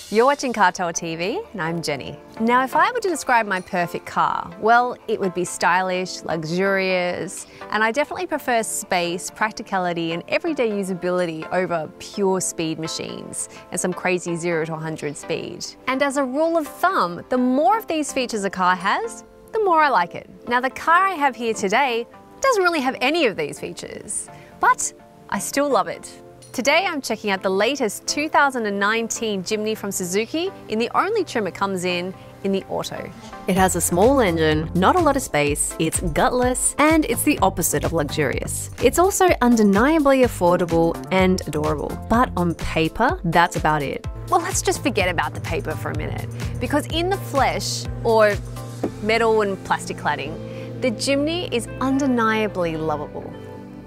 You're watching Cartell TV and I'm Jenny. Now, if I were to describe my perfect car, well, it would be stylish, luxurious, and I definitely prefer space, practicality, and everyday usability over pure speed machines and some crazy 0 to 100 speed. And as a rule of thumb, the more of these features a car has, the more I like it. Now, the car I have here today doesn't really have any of these features, but I still love it. Today I'm checking out the latest 2019 Jimny from Suzuki in the only trim it comes in the Auto. It has a small engine, not a lot of space, it's gutless, and it's the opposite of luxurious. It's also undeniably affordable and adorable, but on paper, that's about it. Well, let's just forget about the paper for a minute, because in the flesh, or metal and plastic cladding, the Jimny is undeniably lovable.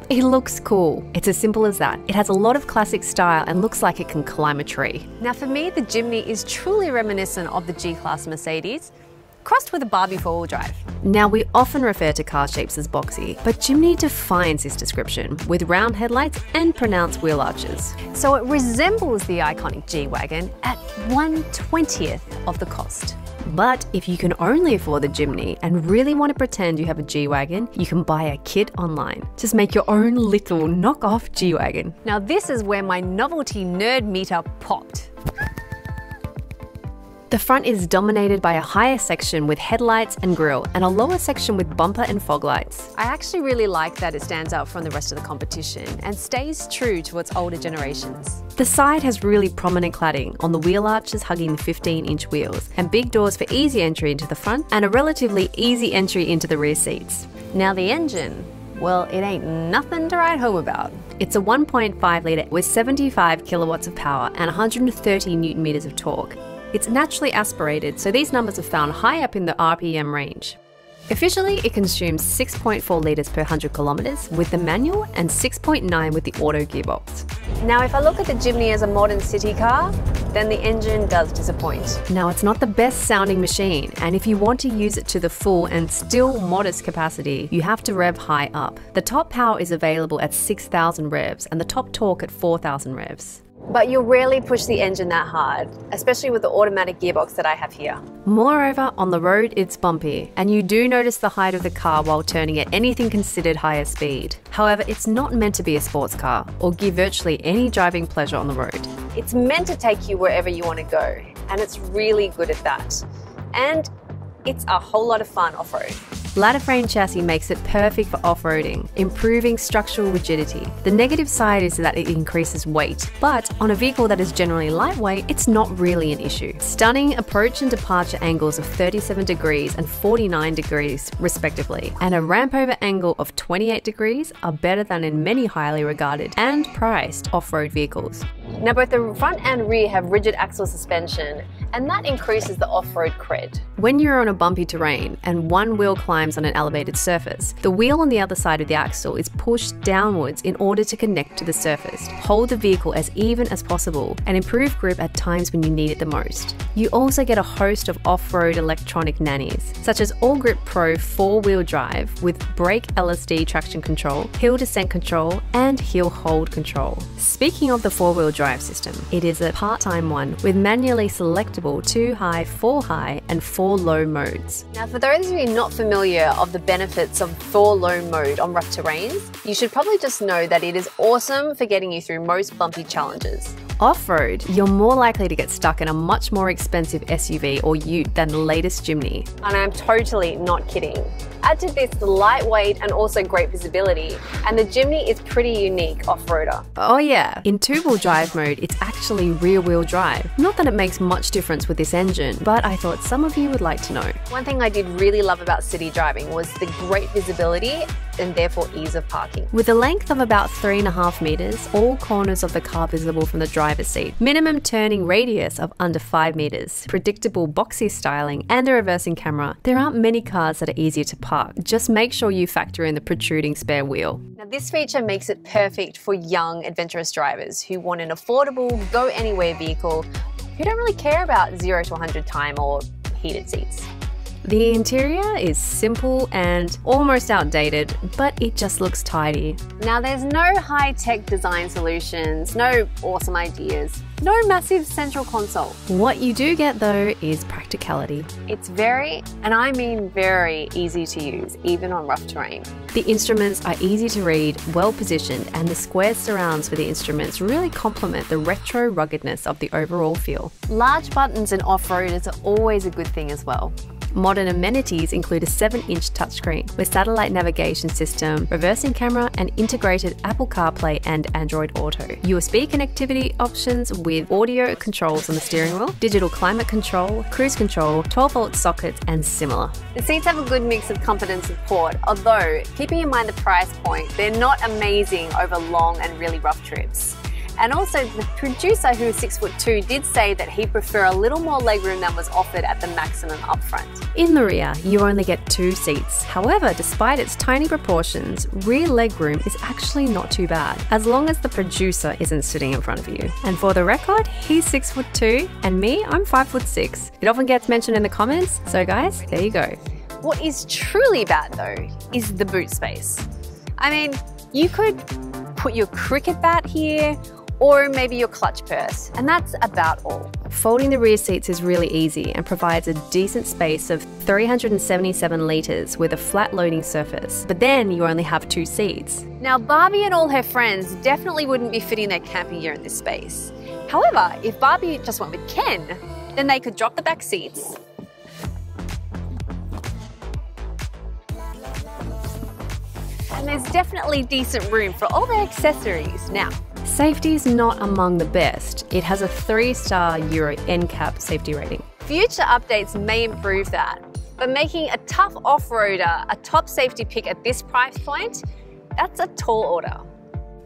It looks cool. It's as simple as that. It has a lot of classic style and looks like it can climb a tree. Now for me, the Jimny is truly reminiscent of the G-Class Mercedes, crossed with a Barbie four-wheel drive. Now we often refer to car shapes as boxy, but Jimny defines this description with round headlights and pronounced wheel arches. So it resembles the iconic G-Wagon at 1/20th of the cost. But if you can only afford the Jimny and really want to pretend you have a G-Wagon, you can buy a kit online. Just make your own little knockoff G-Wagon. Now this is where my novelty nerd meter popped. The front is dominated by a higher section with headlights and grille and a lower section with bumper and fog lights. I actually really like that it stands out from the rest of the competition and stays true to its older generations. The side has really prominent cladding on the wheel arches hugging the 15-inch wheels and big doors for easy entry into the front and a relatively easy entry into the rear seats. Now the engine, well, it ain't nothing to write home about. It's a 1.5 litre with 75 kilowatts of power and 130 newton meters of torque. It's naturally aspirated, so these numbers are found high up in the RPM range. Officially, it consumes 6.4 litres per 100 kilometres with the manual and 6.9 with the auto gearbox. Now, if I look at the Jimny as a modern city car, then the engine does disappoint. Now, it's not the best sounding machine, and if you want to use it to the full and still modest capacity, you have to rev high up. The top power is available at 6,000 revs and the top torque at 4,000 revs. But you'll rarely push the engine that hard, especially with the automatic gearbox that I have here. Moreover, on the road it's bumpy, and you do notice the height of the car while turning at anything considered higher speed. However, it's not meant to be a sports car, or give virtually any driving pleasure on the road. It's meant to take you wherever you want to go, and it's really good at that. And it's a whole lot of fun off-road. Ladder frame chassis makes it perfect for off-roading, improving structural rigidity. The negative side is that it increases weight, but on a vehicle that is generally lightweight, it's not really an issue. Stunning approach and departure angles of 37 degrees and 49 degrees respectively, and a ramp over angle of 28 degrees are better than in many highly regarded and priced off-road vehicles. Now both the front and rear have rigid axle suspension, and that increases the off-road cred. When you're on a bumpy terrain and one wheel climbs on an elevated surface, the wheel on the other side of the axle is pushed downwards in order to connect to the surface, hold the vehicle as even as possible, and improve grip at times when you need it the most. You also get a host of off-road electronic nannies, such as All Grip Pro 4-wheel drive with brake LSD traction control, hill descent control, and hill hold control. Speaking of the 4-wheel drive system, it is a part-time one with manually selectable 2 high, 4 high, and 4 low modes. Now for those of you not familiar of the benefits of 4 low mode on rough terrains, you should probably just know that it is awesome for getting you through most bumpy challenges. Off-road, you're more likely to get stuck in a much more expensive SUV or ute than the latest Jimny. And I'm totally not kidding. Add to this the lightweight and also great visibility, and the Jimny is pretty unique off-roader. Oh yeah, in 2-wheel drive mode, it's actually rear-wheel drive. Not that it makes much difference with this engine, but I thought some of you would like to know. One thing I did really love about city driving was the great visibility and therefore ease of parking. With a length of about 3.5 meters, all corners of the car visible from the driver's seat, minimum turning radius of under 5 meters, predictable boxy styling, and a reversing camera, there aren't many cars that are easier to park. Just make sure you factor in the protruding spare wheel. Now this feature makes it perfect for young, adventurous drivers who want an affordable, go-anywhere vehicle who don't really care about 0 to 100 time or heated seats. The interior is simple and almost outdated, but it just looks tidy. Now there's no high-tech design solutions, no awesome ideas, no massive central console. What you do get though is practicality. It's very, and I mean very, easy to use, even on rough terrain. The instruments are easy to read, well positioned, and the square surrounds for the instruments really complement the retro ruggedness of the overall feel. Large buttons in off-roaders are always a good thing as well. Modern amenities include a 7-inch touchscreen with satellite navigation system, reversing camera, and integrated Apple CarPlay and Android Auto. USB connectivity options with audio controls on the steering wheel, digital climate control, cruise control, 12-volt sockets, and similar. The seats have a good mix of comfort and support, although keeping in mind the price point, they're not amazing over long and really rough trips. And also, the producer, who is 6'2", did say that he'd prefer a little more legroom than was offered at the maximum upfront. In the rear, you only get 2 seats. However, despite its tiny proportions, rear legroom is actually not too bad, as long as the producer isn't sitting in front of you. And for the record, he's 6'2", and me, I'm 5'6". It often gets mentioned in the comments, so guys, there you go. What is truly bad though, is the boot space. I mean, you could put your cricket bat here, or maybe your clutch purse, and that's about all. Folding the rear seats is really easy and provides a decent space of 377 litres with a flat loading surface, but then you only have 2 seats. Now Barbie and all her friends definitely wouldn't be fitting their camping gear in this space. However, if Barbie just went with Ken, then they could drop the back seats, and there's definitely decent room for all their accessories. Now, safety is not among the best. It has a 3-star Euro NCAP safety rating. Future updates may improve that, but making a tough off-roader a top safety pick at this price point, that's a tall order.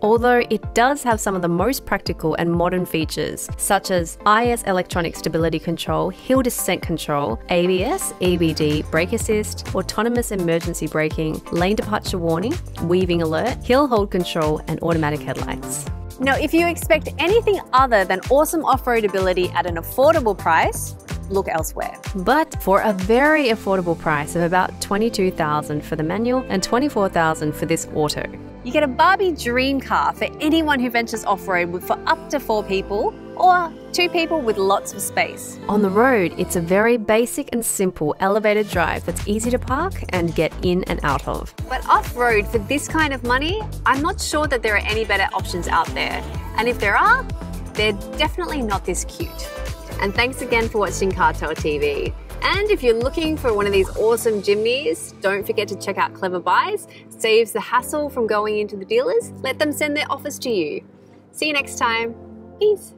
Although it does have some of the most practical and modern features, such as IS electronic stability control, hill descent control, ABS, EBD, brake assist, autonomous emergency braking, lane departure warning, weaving alert, hill hold control, and automatic headlights. Now, if you expect anything other than awesome off-road ability at an affordable price, look elsewhere. But for a very affordable price of about $22,000 for the manual and $24,000 for this auto, you get a Barbie dream car for anyone who ventures off-road for up to 4 people or 2 people with lots of space. On the road, it's a very basic and simple elevated drive that's easy to park and get in and out of. But off-road for this kind of money, I'm not sure that there are any better options out there. And if there are, they're definitely not this cute. And thanks again for watching CarTell TV. And if you're looking for one of these awesome Jimnys, don't forget to check out Clever Buys. Saves the hassle from going into the dealers. Let them send their offers to you. See you next time. Peace.